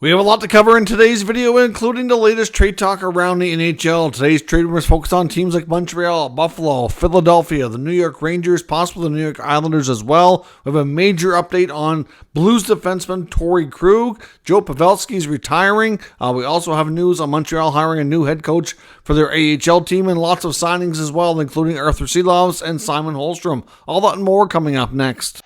We have a lot to cover in today's video, including the latest trade talk around the NHL. Today's trade rumors focus on teams like Montreal, Buffalo, Philadelphia, the New York Rangers, possibly the New York Islanders as well. We have a major update on Blues defenseman Torrey Krug. Joe Pavelski is retiring. We also have news on Montreal hiring a new head coach for their AHL team, and lots of signings as well, including Arthur Silovs and Simon Holmstrom. All that and more coming up next.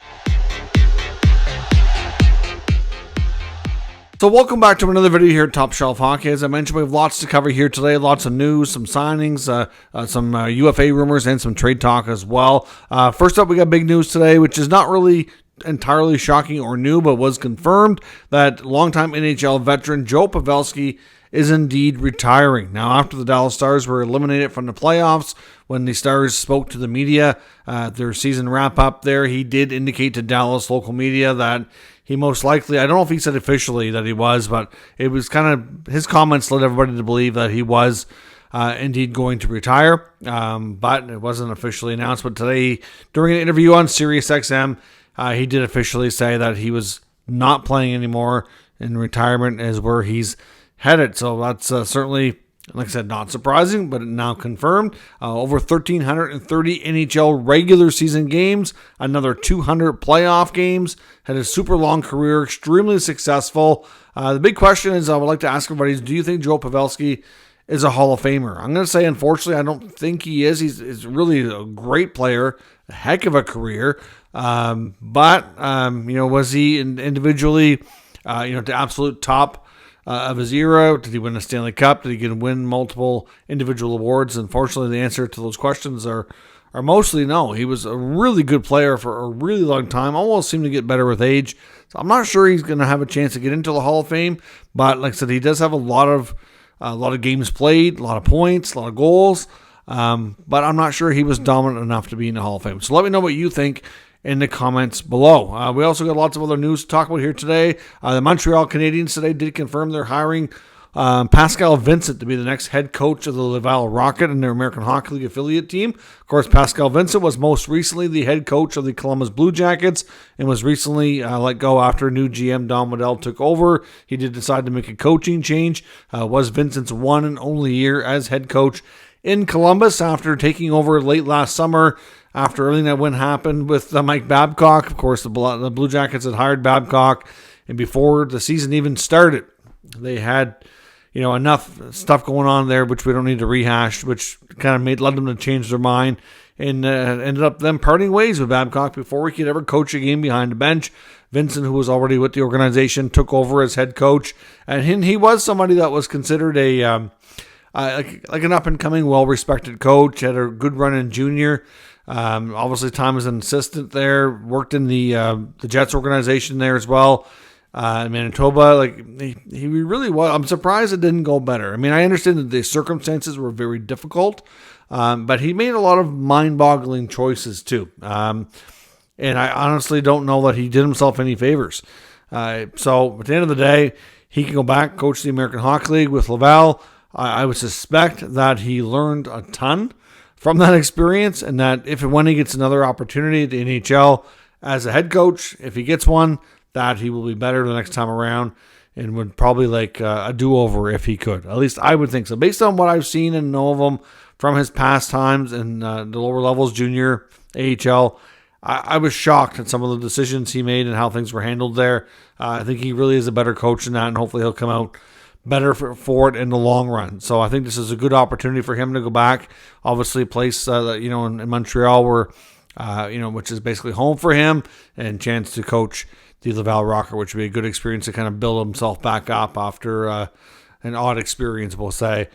So welcome back to another video here at Top Shelf Hockey. As I mentioned, we have lots to cover here today. Lots of news, some signings, some UFA rumors, and some trade talk as well. First up, we got big news today, which is not really entirely shocking or new, but was confirmed that longtime NHL veteran Joe Pavelski is indeed retiring. Now, after the Dallas Stars were eliminated from the playoffs, when the Stars spoke to the media, their season wrap-up there, he did indicate to Dallas local media that he most likely, I don't know if he said officially that he was, but it was kind of, his comments led everybody to believe that he was indeed going to retire, but it wasn't officially announced. But today, during an interview on SiriusXM, he did officially say that he was not playing anymore, and retirement is where he's headed. So that's certainly, like I said, not surprising, but now confirmed. Over 1,330 NHL regular season games, another 200 playoff games, had a super long career, extremely successful. The big question is, I would like to ask everybody, is do you think Joe Pavelski is a Hall of Famer? I'm going to say, unfortunately, I don't think he is. He's really a great player, a heck of a career. But was he individually, the absolute top of his era? Did he win a Stanley Cup? Did he win multiple individual awards? Unfortunately, the answer to those questions are mostly no. He was a really good player for a really long time, almost seemed to get better with age. So I'm not sure he's going to have a chance to get into the Hall of Fame, but like I said, he does have a lot of games played, a lot of points, a lot of goals, but I'm not sure he was dominant enough to be in the Hall of Fame. So let me know what you think in the comments below. We also got lots of other news to talk about here today. The Montreal Canadiens today did confirm they're hiring Pascal Vincent to be the next head coach of the Laval Rocket and their American Hockey League affiliate team. Of course, Pascal Vincent was most recently the head coach of the Columbus Blue Jackets and was recently let go after new GM Don Waddell took over. He did decide to make a coaching change. Was Vincent's one and only year as head coach in Columbus after taking over late last summer after everything that happened with Mike Babcock. Of course, the Blue Jackets had hired Babcock, and before the season even started, they had enough stuff going on there, which we don't need to rehash, which kind of led them to change their mind, and ended up them parting ways with Babcock before he could ever coach a game behind the bench. Vincent, who was already with the organization, took over as head coach, and he was somebody that was considered a like an up-and-coming, well-respected coach. Had a good run in junior. Obviously, time as an assistant there. Worked in the Jets organization there as well. In Manitoba, he really was. I'm surprised it didn't go better. I mean, I understand that the circumstances were very difficult, but he made a lot of mind-boggling choices too. And I honestly don't know that he did himself any favors. So at the end of the day, he can go back, coach the American Hockey League with Laval. I would suspect that he learned a ton from that experience, and that if and when he gets another opportunity at the NHL as a head coach, if he gets one, that he will be better the next time around and would probably like a do-over if he could. At least I would think so. Based on what I've seen and know of him from his past times in the lower levels, junior, AHL, I was shocked at some of the decisions he made and how things were handled there. I think he really is a better coach than that, and hopefully he'll come out better for it in the long run. So I think this is a good opportunity for him to go back. Obviously, a place in Montreal where which is basically home for him, and chance to coach the Laval Rocket, which would be a good experience to kind of build himself back up after an odd experience, we'll say,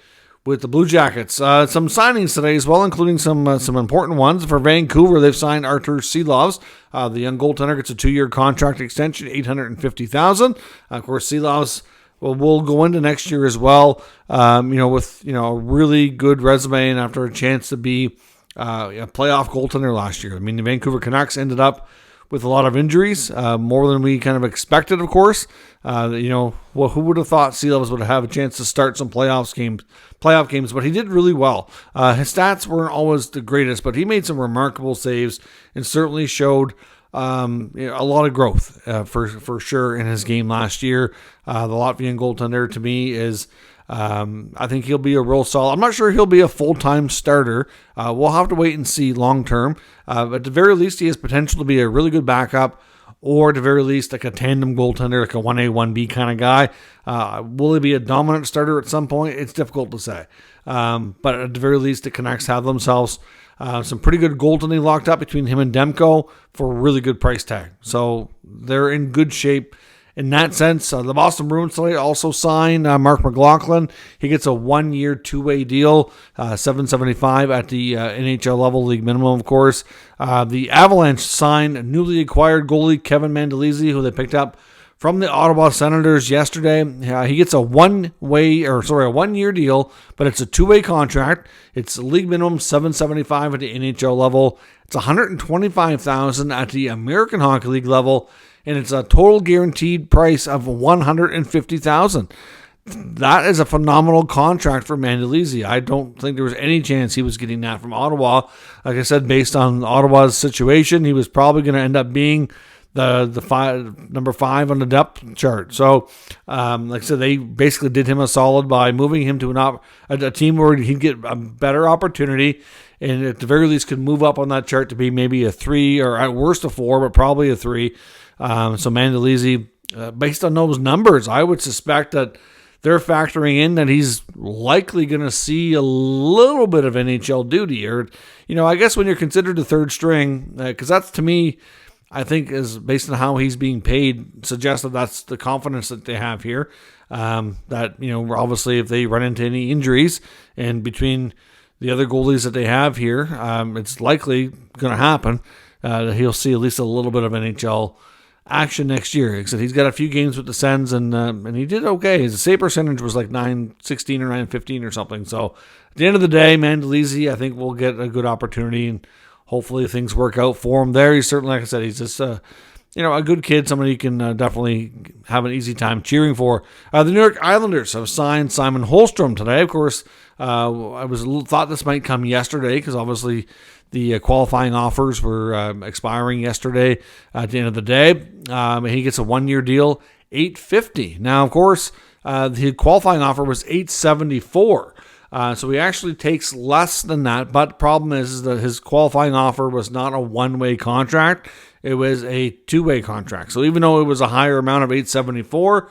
with the Blue Jackets. Some signings today as well, including some important ones. For Vancouver, they've signed Arthur Silovs. The young goaltender gets a 2-year contract extension, $850,000. Of course, Silovs will go into next year as well, with a really good resume and after a chance to be a playoff goaltender last year. I mean, the Vancouver Canucks ended up with a lot of injuries, more than we kind of expected, of course. Who would have thought Silovs would have a chance to start some playoff games, but he did really well. His stats weren't always the greatest, but he made some remarkable saves and certainly showed a lot of growth for sure in his game last year. The Latvian goaltender to me is, I think he'll be a real solid. I'm not sure he'll be a full-time starter. We'll have to wait and see long-term. But at the very least, he has potential to be a really good backup, or at the very least, like a tandem goaltender, like a 1A, 1B kind of guy. Will he be a dominant starter at some point? It's difficult to say. But at the very least, the Canucks have themselves some pretty good goaltending locked up between him and Demko for a really good price tag. So they're in good shape in that sense. The Boston Bruins today also signed Mark McLaughlin. He gets a 1-year, 2-way deal, $775 at the NHL level, league minimum, of course. The Avalanche signed newly acquired goalie Kevin Mandolese, who they picked up from the Ottawa Senators yesterday. He gets a 1-year deal, but it's a 2-way contract. It's league minimum $775 at the NHL level. It's $125,000 at the American Hockey League level, and it's a total guaranteed price of $150,000. That is a phenomenal contract for Mandolese. I don't think there was any chance he was getting that from Ottawa. Like I said, based on Ottawa's situation, he was probably going to end up being the number 5 on the depth chart. So, like I said, they basically did him a solid by moving him to a team where he'd get a better opportunity, and at the very least could move up on that chart to be maybe a 3 or at worst a 4, but probably a 3. So Mandolese, based on those numbers, I would suspect that they're factoring in that he's likely going to see a little bit of NHL duty, or, I guess when you're considered the third string, because that's, to me, I think is based on how he's being paid, suggests that that's the confidence that they have here. That, obviously if they run into any injuries, and between the other goalies that they have here, it's likely going to happen, that he'll see at least a little bit of NHL action next year. Except he's got a few games with the Sens, and he did okay. His save percentage was like .916 or .915 or something. So at the end of the day, Mandolese, I think, will get a good opportunity, and hopefully things work out for him there. He's certainly, like I said, he's just a good kid, somebody you can definitely have an easy time cheering for. The New York Islanders have signed Simon Holmstrom today. Of course, I thought this might come yesterday, because obviously the qualifying offers were expiring yesterday at the end of the day. He gets a 1-year deal, $850. Now, of course, the qualifying offer was $874. So he actually takes less than that, but the problem is that his qualifying offer was not a 1-way contract. It was a 2-way contract. So even though it was a higher amount of $874,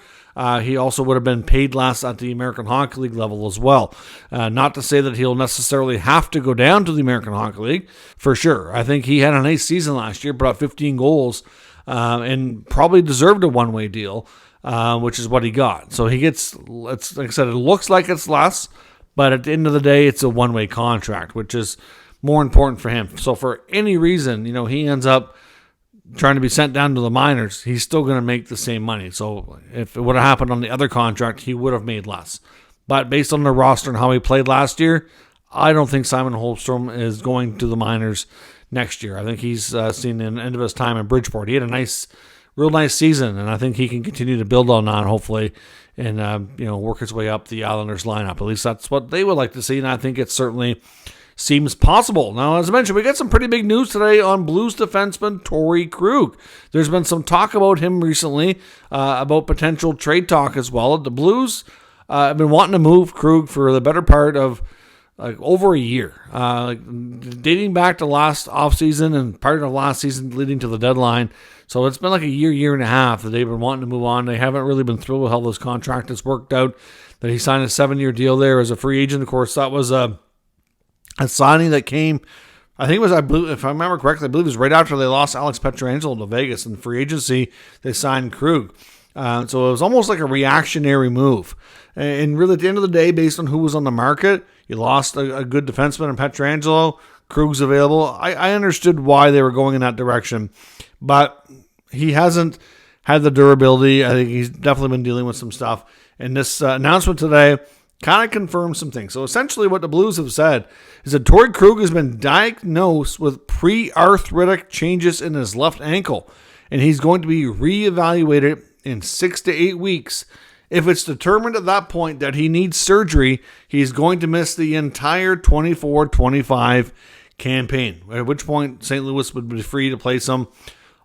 he also would have been paid less at the American Hockey League level as well. Not to say that he'll necessarily have to go down to the American Hockey League, for sure. I think he had a nice season last year, brought 15 goals, and probably deserved a 1-way deal, which is what he got. So he gets, like I said, it looks like it's less, but at the end of the day, it's a 1-way contract, which is more important for him. So for any reason, he ends up trying to be sent down to the minors, he's still going to make the same money. So if it would have happened on the other contract, he would have made less. But based on the roster and how he played last year, I don't think Simon Holmstrom is going to the minors next year. I think he's seen the end of his time in Bridgeport. He had a real nice season, and I think he can continue to build on that, hopefully, and work his way up the Islanders lineup. At least that's what they would like to see, and I think it certainly seems possible. Now, as I mentioned, we got some pretty big news today on Blues defenseman Torrey Krug. There's been some talk about him recently, about potential trade talk as well. The Blues have been wanting to move Krug for the better part of over a year, dating back to last offseason and part of last season leading to the deadline. So it's been like a year and a half that they've been wanting to move on. They haven't really been thrilled with how this contract has worked out, that he signed a 7-year deal there as a free agent. Of course, that was a signing that came, I think it was, if I remember correctly, I believe it was right after they lost Alex Pietrangelo to Vegas. In free agency, they signed Krug. So it was almost like a reactionary move. And really, at the end of the day, based on who was on the market, you lost a good defenseman in Pietrangelo. Krug's available. I understood why they were going in that direction, but he hasn't had the durability. I think he's definitely been dealing with some stuff. And this announcement today kind of confirms some things. So essentially what the Blues have said is that Torrey Krug has been diagnosed with pre-arthritic changes in his left ankle, and he's going to be reevaluated in 6 to 8 weeks. If it's determined at that point that he needs surgery, he's going to miss the entire 24-25 campaign, at which point St. Louis would be free to place him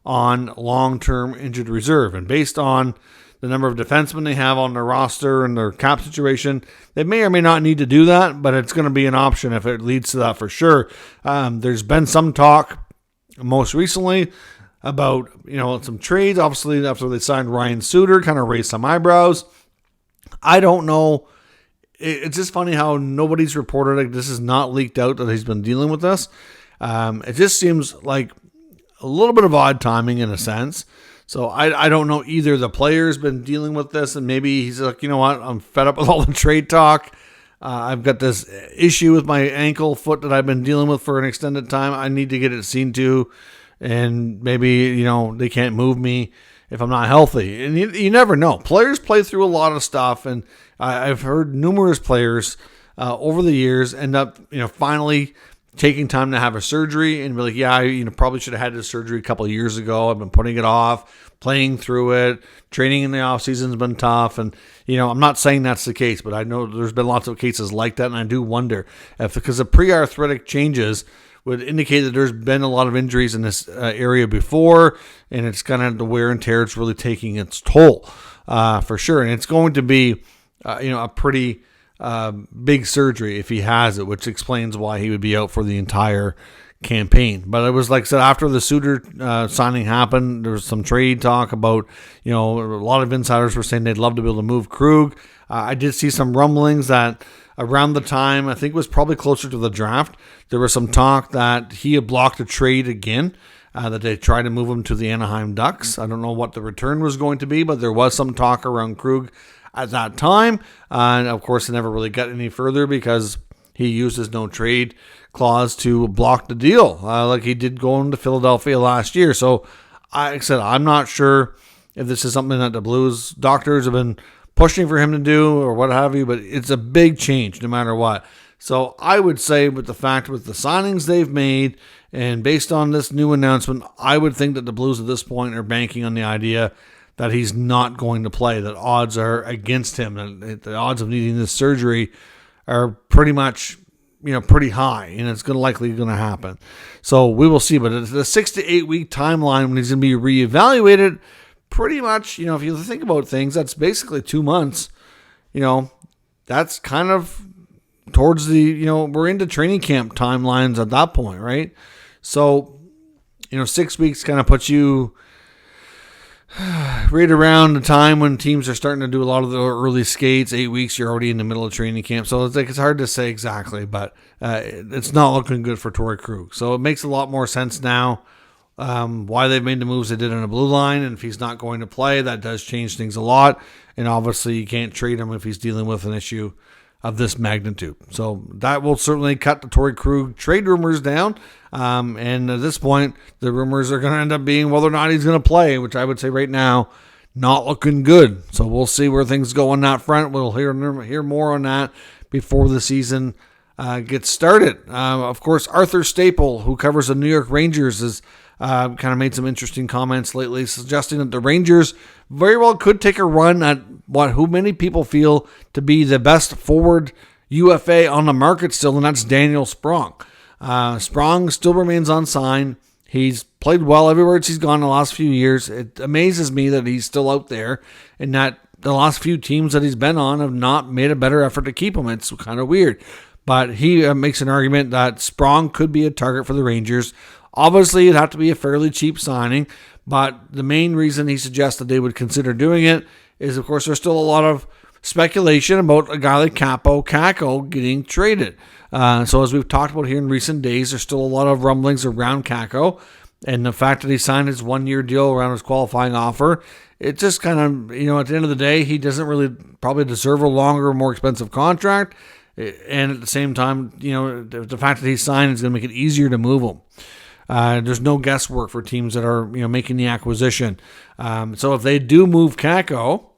on long-term injured reserve. And based on the number of defensemen they have on their roster and their cap situation, they may or may not need to do that, but it's going to be an option if it leads to that for sure. There's been some talk most recently about, some trades. Obviously, after they signed Ryan Suter, kind of raised some eyebrows. I don't know. It's just funny how nobody's reported it. This is not leaked out that he's been dealing with this. It just seems like a little bit of odd timing in a sense. So I don't know either. The player's been dealing with this, and maybe he's like, you know what, I'm fed up with all the trade talk. I've got this issue with my ankle foot that I've been dealing with for an extended time. I need to get it seen to, and maybe, they can't move me if I'm not healthy. And you never know. Players play through a lot of stuff, and I've heard numerous players over the years end up, finally taking time to have a surgery and be like, yeah, I probably should have had this surgery a couple of years ago. I've been putting it off, playing through it. Training in the off season has been tough. And, I'm not saying that's the case, but I know there's been lots of cases like that. And I do wonder if, because the pre-arthritic changes would indicate that there's been a lot of injuries in this area before, and it's kind of the wear and tear. It's really taking its toll for sure. And it's going to be, a pretty big surgery if he has it, which explains why he would be out for the entire campaign. But it was like I said, after the Suter signing happened, there was some trade talk about, a lot of insiders were saying they'd love to be able to move Krug. I did see some rumblings that around the time, I think it was probably closer to the draft, there was some talk that he had blocked a trade again, that they tried to move him to the Anaheim Ducks. I don't know what the return was going to be, but there was some talk around Krug at that time. And of course, it never really got any further because he used his no trade clause to block the deal, like he did going to Philadelphia last year. So, like I said, I'm not sure if this is something that the Blues doctors have been pushing for him to do or what have you, but it's a big change no matter what. So I would say with the signings they've made and based on this new announcement, I would think that the Blues at this point are banking on the idea that he's not going to play, that odds are against him, that the odds of needing this surgery are pretty much, pretty high, and it's likely going to happen. So we will see, but it's a 6 to 8 week timeline when he's going to be reevaluated. Pretty much, if you think about things, that's basically 2 months. That's kind of towards the, we're into training camp timelines at that point, right? So, 6 weeks kind of puts you right around the time when teams are starting to do a lot of the early skates. 8 weeks, you're already in the middle of training camp. So it's hard to say exactly, but it's not looking good for Torrey Krug. So it makes a lot more sense now why they've made the moves they did on the blue line. And if he's not going to play, that does change things a lot. And obviously you can't trade him if he's dealing with an issue of this magnitude. So that will certainly cut the Torrey Krug trade rumors down. And at this point, the rumors are going to end up being whether or not he's going to play, which I would say right now, not looking good. So we'll see where things go on that front. We'll hear more on that before the season gets started. Of course, Arthur Staple, who covers the New York Rangers, has kind of made some interesting comments lately, suggesting that the Rangers very well could take a run at who many people feel to be the best forward UFA on the market still, and that's Daniel Sprong. Sprong still remains unsigned. He's played well everywhere he's gone the last few years. It amazes me that he's still out there and that the last few teams that he's been on have not made a better effort to keep him. It's kind of weird. But he makes an argument that Sprong could be a target for the Rangers. Obviously, it'd have to be a fairly cheap signing, but the main reason he suggests that they would consider doing it is, of course, there's still a lot of speculation about a guy like Kakko getting traded. So as we've talked about here in recent days, there's still a lot of rumblings around Kakko, and the fact that he signed his 1-year deal around his qualifying offer, it just kind of, at the end of the day, he doesn't really probably deserve a longer, more expensive contract. And at the same time, the fact that he signed is going to make it easier to move him. There's no guesswork for teams that are, making the acquisition. So if they do move Kakko,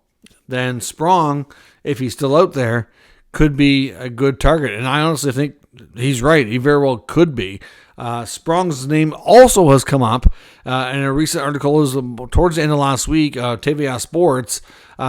then Sprong, if he's still out there, could be a good target. And I honestly think he's right. He very well could be. Sprong's name also has come up in a recent article towards the end of last week, TVA Sports,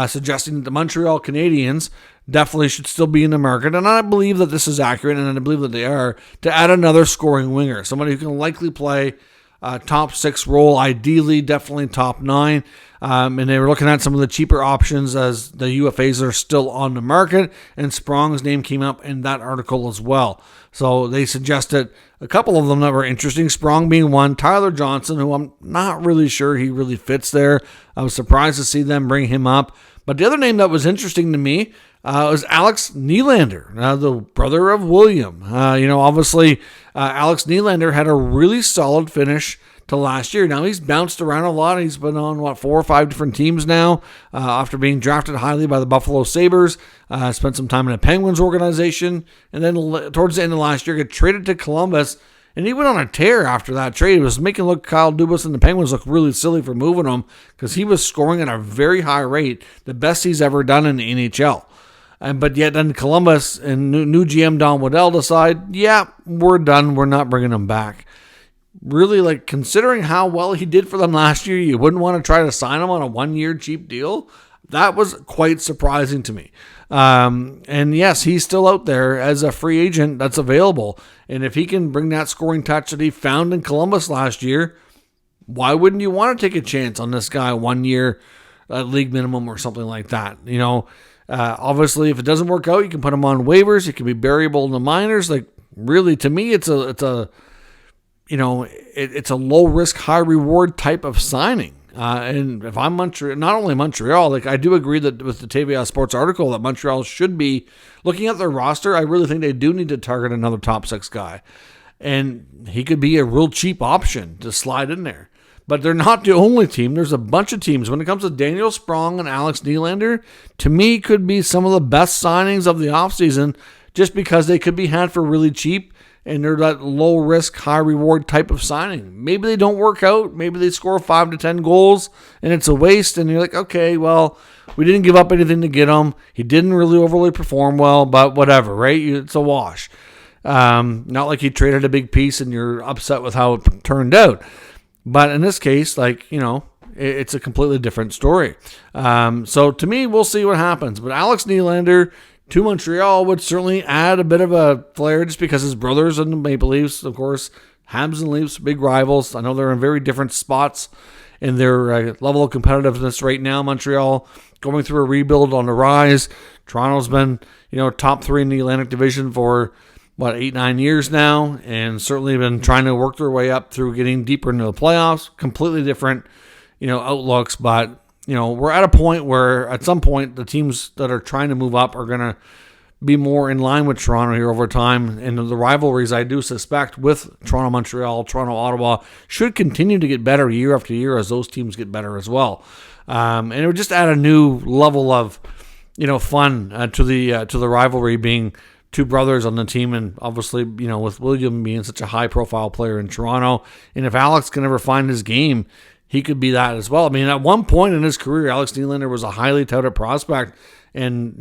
suggesting that the Montreal Canadiens definitely should still be in the market. And I believe that this is accurate, and I believe that they are, to add another scoring winger, somebody who can likely play top 6 role, ideally, definitely top 9. And they were looking at some of the cheaper options as the UFAs are still on the market, and Sprong's name came up in that article as well. So they suggested a couple of them that were interesting, Sprong being one, Tyler Johnson, who I'm not really sure he really fits there. I was surprised to see them bring him up. But the other name that was interesting to me was Alex Nylander, the brother of William. Obviously, Alex Nylander had a really solid finish to last year. Now, he's bounced around a lot. He's been on, 4 or 5 different teams now after being drafted highly by the Buffalo Sabres. Spent some time in the Penguins organization. And then towards the end of last year, got traded to Columbus. And he went on a tear after that trade. It was making Kyle Dubas and the Penguins look really silly for moving him because he was scoring at a very high rate, the best he's ever done in the NHL. But yet then Columbus and new GM Don Waddell decide, yeah, we're done. We're not bringing him back. Really, considering how well he did for them last year, you wouldn't want to try to sign him on a 1-year cheap deal. That was quite surprising to me. And yes, he's still out there as a free agent that's available. And if he can bring that scoring touch that he found in Columbus last year, why wouldn't you want to take a chance on this guy 1 year league minimum or something like that? Obviously, if it doesn't work out, you can put him on waivers. It can be variable in the minors. Really, to me, it's a low risk, high reward type of signing. And if I'm Montreal, not only Montreal, I do agree that with the TVA Sports article that Montreal should be looking at their roster. I really think they do need to target another top 6 guy, and he could be a real cheap option to slide in there. But they're not the only team. There's a bunch of teams. When it comes to Daniel Sprong and Alex Nylander, to me, could be some of the best signings of the offseason just because they could be had for really cheap. And they're that low-risk, high-reward type of signing. Maybe they don't work out. Maybe they score 5 to 10 goals, and it's a waste. And you're like, okay, well, we didn't give up anything to get him. He didn't really overly perform well, but whatever, right? It's a wash. Not like he traded a big piece and you're upset with how it turned out. But in this case, it's a completely different story. So to me, we'll see what happens. But Alex Nylander to Montreal would certainly add a bit of a flair just because his brothers and the Maple Leafs, of course, Habs and Leafs, big rivals. I know they're in very different spots in their level of competitiveness right now. Montreal going through a rebuild on the rise. Toronto's been, top 3 in the Atlantic Division for, 8-9 years now, and certainly been trying to work their way up through getting deeper into the playoffs. Completely different, outlooks, but we're at a point where at some point the teams that are trying to move up are going to be more in line with Toronto here over time. And the rivalries, I do suspect, with Toronto, Montreal, Toronto, Ottawa should continue to get better year after year as those teams get better as well. And it would just add a new level of, fun to the rivalry, being two brothers on the team, and obviously, with William being such a high-profile player in Toronto. And if Alex can ever find his game, he could be that as well. I mean, at one point in his career, Alex Nylander was a highly touted prospect, and,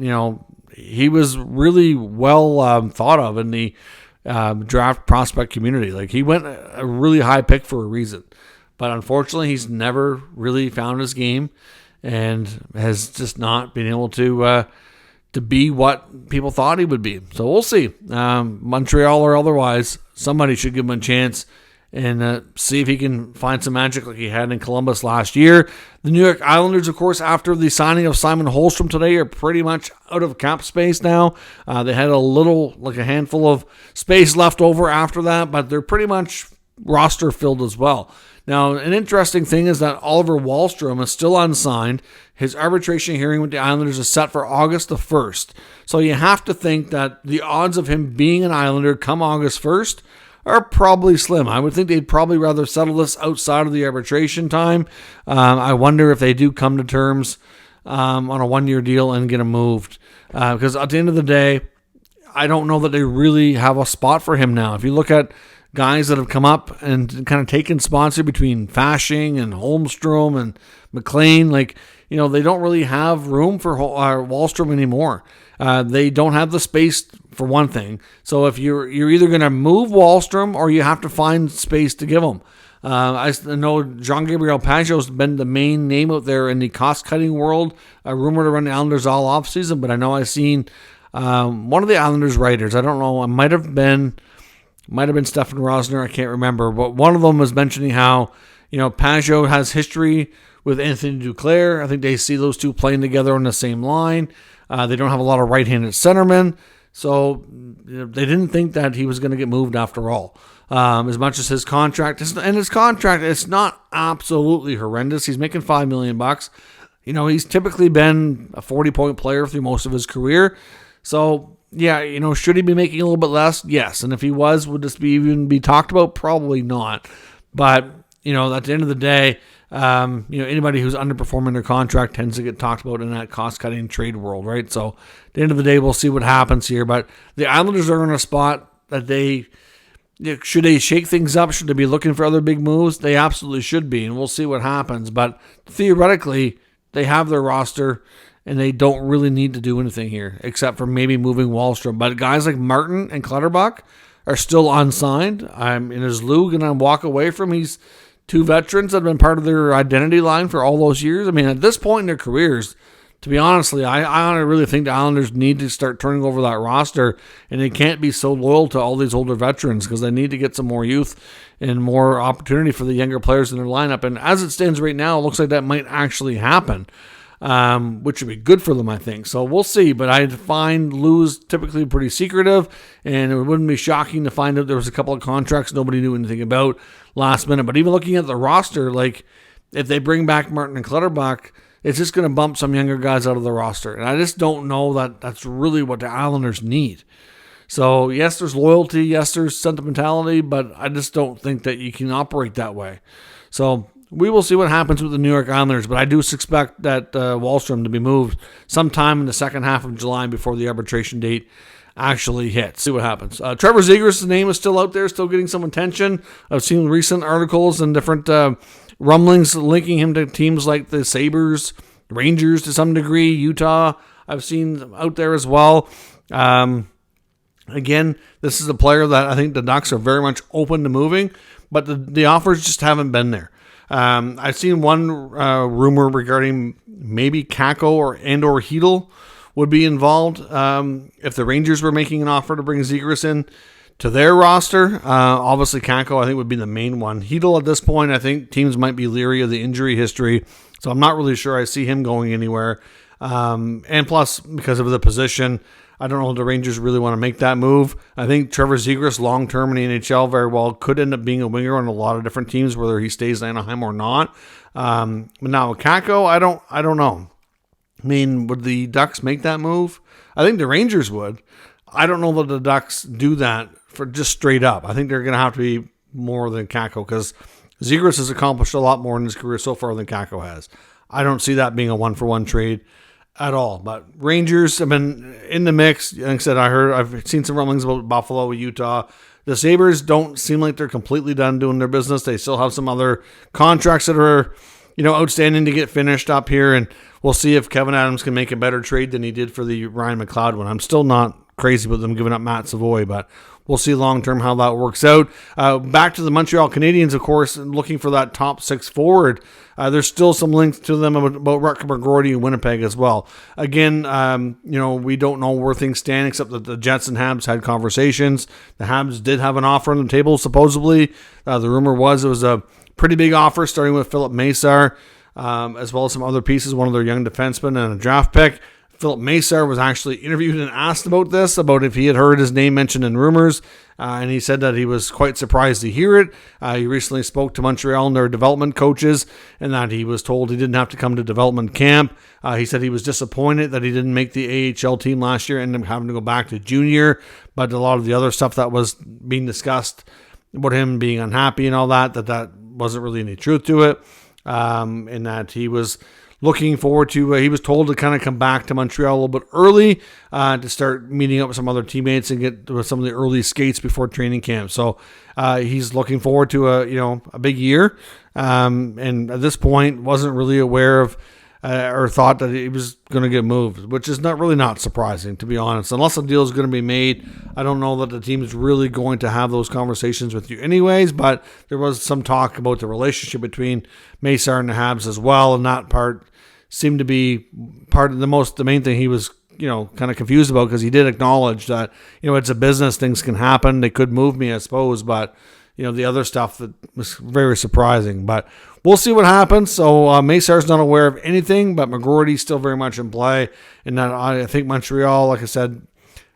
he was really well thought of in the draft prospect community. He went a really high pick for a reason. But unfortunately, he's never really found his game and has just not been able to be what people thought he would be. So we'll see. Montreal or otherwise, somebody should give him a chance and see if he can find some magic like he had in Columbus last year. The New York Islanders, of course, after the signing of Simon Holmstrom today, are pretty much out of cap space now. They had a handful of space left over after that, but they're pretty much roster filled as well. Now, an interesting thing is that Oliver Wahlstrom is still unsigned. His arbitration hearing with the Islanders is set for August the 1st. So you have to think that the odds of him being an Islander come August 1st are probably slim. I would think they'd probably rather settle this outside of the arbitration time. I wonder if they do come to terms on a 1-year deal and get him moved. Because at the end of the day, I don't know that they really have a spot for him now. If you look at guys that have come up and kind of taken sponsor between Fasching and Holmstrom and McLean, they don't really have room for Wahlstrom anymore. They don't have the space, for one thing. So if you're either going to move Wahlstrom or you have to find space to give him. I know Jean-Gabriel Pageau's been the main name out there in the cost-cutting world, rumored to run the Islanders all offseason, but I know I've seen one of the Islanders writers, I don't know, it might have been Might have been Stefan Rosner, I can't remember, but one of them was mentioning how, Pajot has history with Anthony Duclair. I think they see those two playing together on the same line. They don't have a lot of right-handed centermen, so they didn't think that he was going to get moved after all. As much as his contract, it's not absolutely horrendous. He's making $5 million. He's typically been a 40-point player through most of his career. So, yeah, should he be making a little bit less? Yes. And if he was, would this even be talked about? Probably not. But, at the end of the day, anybody who's underperforming their contract tends to get talked about in that cost-cutting trade world, right? So, at the end of the day, we'll see what happens here. But the Islanders are in a spot that should they shake things up? Should they be looking for other big moves? They absolutely should be, and we'll see what happens. But theoretically, they have their roster, and they don't really need to do anything here, except for maybe moving Wahlstrom. But guys like Martin and Clutterbuck are still unsigned. Is Lou going to walk away from these two veterans that have been part of their identity line for all those years? At this point in their careers, to be honestly, I really think the Islanders need to start turning over that roster, and they can't be so loyal to all these older veterans because they need to get some more youth and more opportunity for the younger players in their lineup. And as it stands right now, it looks like that might actually happen, which would be good for them, I think. So we'll see, but I find Lou's typically pretty secretive, and it wouldn't be shocking to find out there was a couple of contracts nobody knew anything about last minute. But even looking at the roster, like if they bring back Martin and Clutterbuck, it's just going to bump some younger guys out of the roster. And I just don't know that that's really what the Islanders need. So, yes, there's loyalty. Yes, there's sentimentality. But I just don't think that you can operate that way. So, we will see what happens with the New York Islanders. But I do expect that Wahlstrom to be moved sometime in the second half of July before the arbitration date actually hits. See what happens. Trevor Zegras' name is still out there, still getting some attention. I've seen recent articles and different rumblings linking him to teams like the Sabres, Rangers to some degree, Utah I've seen out there as well. Again, this is a player that I think the Ducks are very much open to moving, but the offers just haven't been there. I've seen one rumor regarding maybe Kakko or Hedl would be involved if the Rangers were making an offer to bring Zegras in to their roster. Obviously, Kakko, I think, would be the main one. Hedl, at this point, I think teams might be leery of the injury history, so I'm not really sure I see him going anywhere. And plus, because of the position, I don't know if the Rangers really want to make that move. I think Trevor Zegras, long-term in the NHL, very well could end up being a winger on a lot of different teams, whether he stays in Anaheim or not. But now with Kakko, I don't know. Would the Ducks make that move? I think the Rangers would. I don't know that the Ducks do that for just straight up. I think they're going to have to be more than Kakko because Zegras has accomplished a lot more in his career so far than Kakko has. I don't see that being a one-for-one trade at all. But Rangers have been in the mix. Like I said, I've seen some rumblings about Buffalo, Utah. The Sabres don't seem like they're completely done doing their business. They still have some other contracts that are, outstanding to get finished up here. And we'll see if Kevin Adams can make a better trade than he did for the Ryan McLeod one. I'm still not crazy about them giving up Matt Savoy, but we'll see long-term how that works out. Back to the Montreal Canadiens, of course, looking for that top six forward. There's still some links to them about Rutger McGroarty and Winnipeg as well. Again, we don't know where things stand except that the Jets and Habs had conversations. The Habs did have an offer on the table, supposedly. The rumor was it was a pretty big offer, starting with Philip Mesar, as well as some other pieces, one of their young defensemen and a draft pick. Philip Mesar was actually interviewed and asked about this, about if he had heard his name mentioned in Rumours, and he said that he was quite surprised to hear it. He recently spoke to Montreal and their development coaches, and that he was told he didn't have to come to development camp. He said he was disappointed that he didn't make the AHL team last year and ended up having to go back to junior, but a lot of the other stuff that was being discussed about him being unhappy and all that wasn't really any truth to it, and that he was looking forward to, he was told to kind of come back to Montreal a little bit early to start meeting up with some other teammates and get some of the early skates before training camp. So he's looking forward to a big year. And at this point wasn't really aware of or thought that he was going to get moved, which is not surprising, to be honest. Unless a deal is going to be made, I don't know that the team is really going to have those conversations with you anyways, but there was some talk about the relationship between Mesar and the Habs as well, and that part seemed to be part of the main thing he was kind of confused about, because he did acknowledge that, it's a business, things can happen. They could move me, I suppose, but the other stuff that was very surprising. But we'll see what happens. So Maysar's not aware of anything, but McGroarty's still very much in play. And that, I think Montreal, like I said,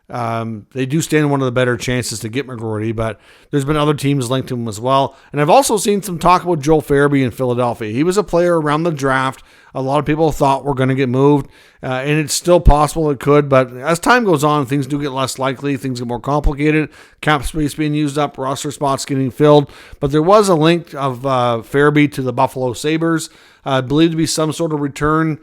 they do stand one of the better chances to get McGroarty, but there's been other teams linked to him as well. And I've also seen some talk about Joel Farabee in Philadelphia. He was a player around the draft a lot of people thought were going to get moved, and it's still possible it could, but as time goes on, things do get less likely, things get more complicated, cap space being used up, roster spots getting filled. But there was a link of Farabee to the Buffalo Sabres, believed to be some sort of return.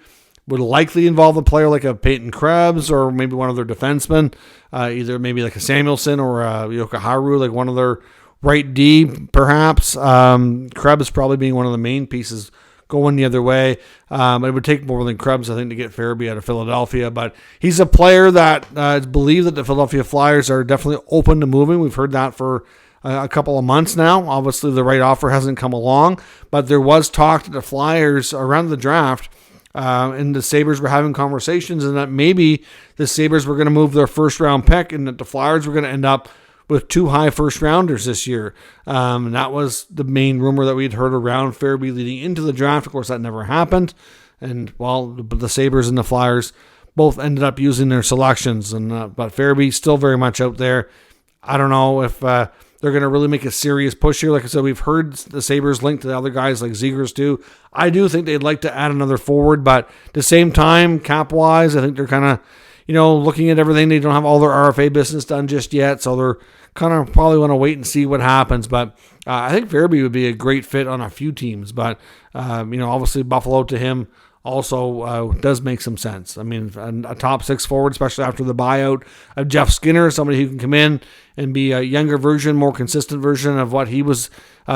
Would likely involve a player like a Peyton Krebs or maybe one of their defensemen, either maybe like a Samuelson or a Yokoharu, like one of their right D, perhaps. Krebs probably being one of the main pieces going the other way. It would take more than Krebs, I think, to get Farabee out of Philadelphia. But he's a player that it's believed that the Philadelphia Flyers are definitely open to moving. We've heard that for a couple of months now. Obviously, the right offer hasn't come along, but there was talk that the Flyers around the draft, and the Sabres were having conversations, and that maybe the Sabres were going to move their first-round pick, and that the Flyers were going to end up with 2 high first-rounders this year. And that was the main rumor that we'd heard around Farabee leading into the draft. Of course, that never happened. And, well, the Sabres and the Flyers both ended up using their selections. But Farabee's still very much out there. I don't know if they're going to really make a serious push here. Like I said, we've heard the Sabres linked to the other guys like Zegras too. I do think they'd like to add another forward, but at the same time, cap-wise, I think they're kind of, looking at everything. They don't have all their RFA business done just yet, so they're kind of probably want to wait and see what happens. But I think Farabee would be a great fit on a few teams. But, obviously Buffalo to him also does make some sense. I mean, a top 6 forward, especially after the buyout of Jeff Skinner, somebody who can come in and be a younger version, more consistent version of what he was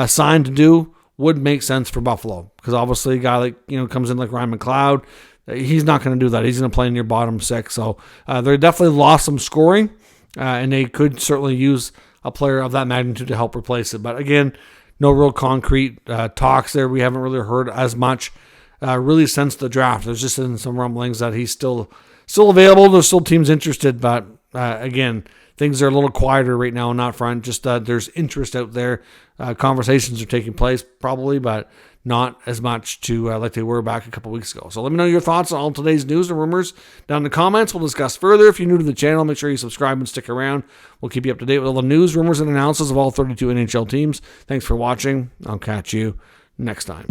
signed to do, would make sense for Buffalo. Because obviously a guy like, comes in like Ryan McLeod, he's not going to do that. He's going to play in your bottom 6. So they definitely lost some scoring, and they could certainly use a player of that magnitude to help replace it. But again, no real concrete talks there. We haven't really heard as much really since the draft. There's just been some rumblings that he's still available. There's still teams interested, but again, things are a little quieter right now on that front. Just there's interest out there. Conversations are taking place probably, but not as much like they were back a couple weeks ago. So let me know your thoughts on all today's news and rumors down in the comments. We'll discuss further. If you're new to the channel, make sure you subscribe and stick around. We'll keep you up to date with all the news, rumors, and analysis of all 32 NHL teams. Thanks for watching. I'll catch you next time.